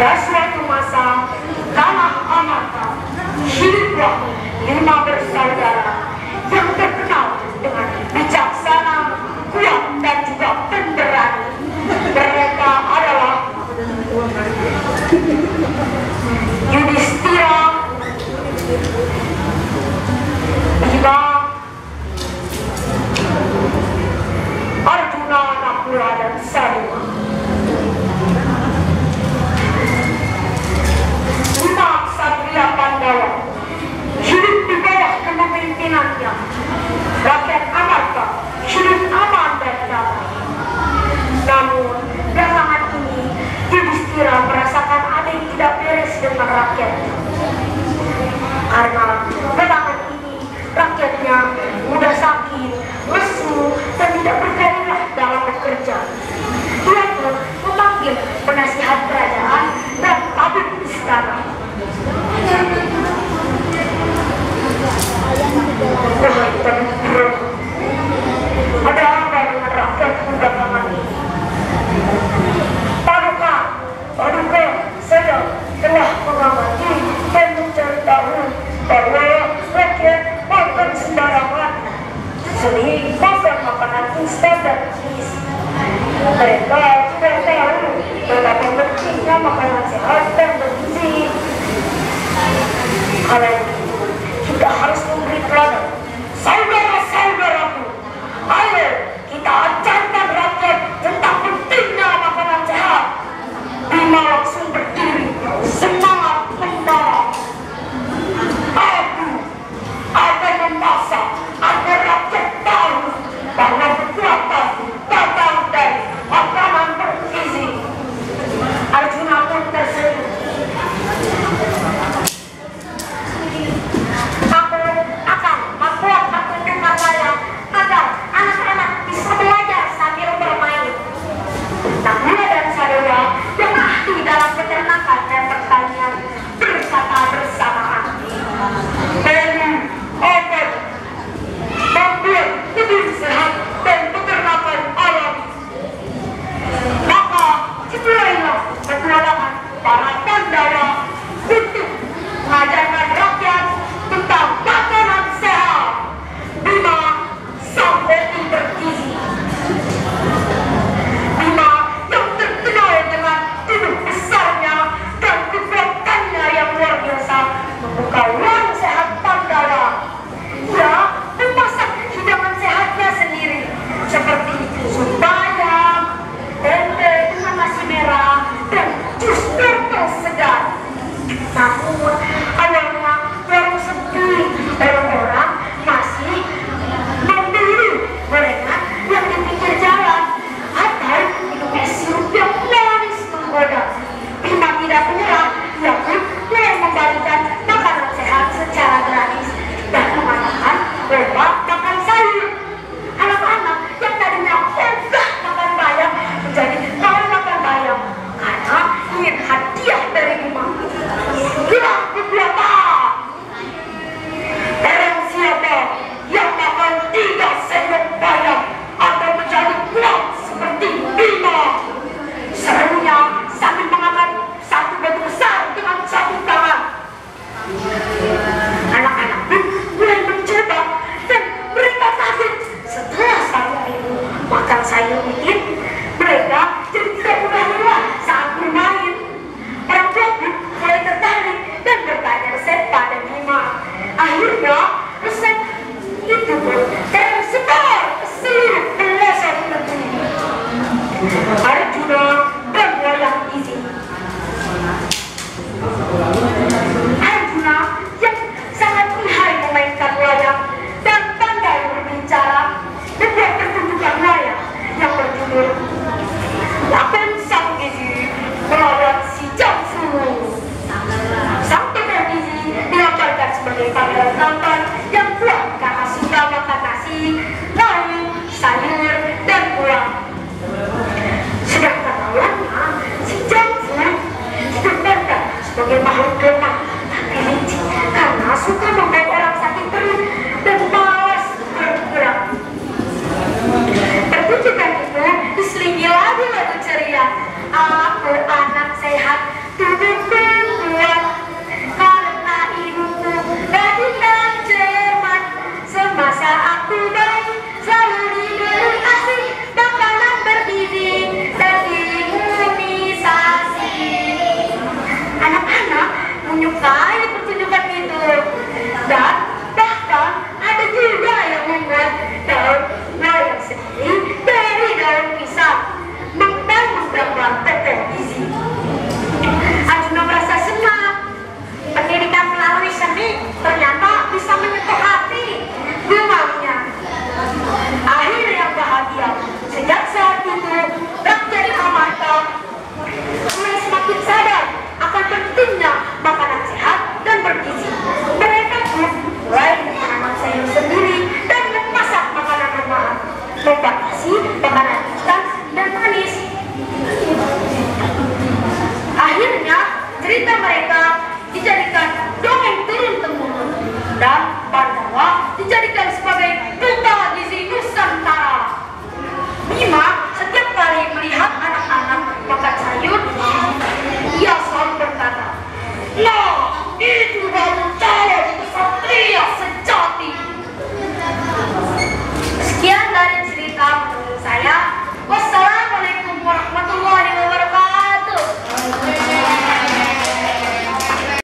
Pada suatu masa, kala Amarta, hiduplah 5 bersaudara yang terkenal dengan bijaksana, kuat, dan juga pemberani. Mereka adalah Yudhistira, Bima, Arjuna, Nakula, dan Saduma. 5 ksatria Pandawa hidup di bawah kepemimpinannya. Rakyat Amarta hidup aman dan damai. Namun, belakangan ini Yudhistira merasakan ada yang tidak beres dengan rakyatnya. Karena belakangan ini rakyatnya mudah sakit, lesu, dan tidak bergairah dalam bekerja. Dia pun memanggil penasihat kerajaan dan tabib istana. Ada apa dengan rakyat belakangan ini? Paduka saya telah mengamati dan mencari tahu bahwa rakyat makan sembarangan, sering makan makanan instan dan isi. Mereka tidak tahu betapa pentingnya makanan sehat dan bergizi. Kalau kita harus memberi pelajaran, saudara-saudaraku, ayo kita ajarkan rakyat tentang pentingnya makanan sehat. Bima langsung berdiri, semangat membawa. Aku akan memasak agar rakyat tahu bahwa kekuatan datang dari makanan bergizi. Arjuna pun tersenyum. Aku akan membuat pertunjukan wayang agar anak-anak bisa belajar sambil bermain. Nakula dan Saduma yang ahli dalam peternakan dan pertanian berkata bersamaan, "Kami akan membuat lebih sehat dan peternakan alami." Maka dimulailah petualangan para Pandawa untuk mengajarkan rakyat tentang makanan sehat. Bima sang koki bergizi. Bima yang terkenal dengan tubuh besarnya dan kekuatannya yang luar biasa membuka warung sehat Pandawa. Ia memasak hidangan sehatnya sendiri seperti sup bayam, tempe dengan nasi merah, dan jus wortel segar. Namun awalnya warung sepi, orang-orang masih membeli gorengan yang di pinggir jalan atau minum es sirup yang manis menggoda. Bima tidak menyerah, ia pun mulai membagikan makanan sehat secara gratis dan mengadakan lomba makan sayur. Anak-anak yang tadinya ogah makan bayam menjadi mau makan bayam karena ingin hadiah dari Bima. Hilang kekuatan. Barang siapa yang makan 3 sendok bayam atau menjadi kuat seperti Bima. Serunya sambil mengangkat 1 batu besar dengan 1 tangan. Anak-anak pun mulai mencoba dan mereka kaget. Setelah 1 minggu makan sayur dikit, mereka jadi tidak mudah lelah saat bermain. Orang tua pun mulai tertarik dan bertanya resep pada Bima. Akhirnya resep itu pun tersebar ke seluruh pelosok negeri. Arjuna dan wayang gizi. Arjuna yang sangat lihai memainkan wayang dan pandai berbicara membuat pertunjukan wayang yang berjudul Lakon Sang Gizi melawan si Jamsu. Sang tukang gizi digambarkan sebagai pangeran tampan yang kuat karena suka makan nasi, lauk, sayur, dan buah. Sedangkan lawannya, si Jamsu digambarkan sebagai makhluk lemah tapi licik karena suka membuat orang sakit perut dan malas bergerak. Pertunjukan itu diselingi lagu-lagu ceria. Aku anak sehat, tubuh Kan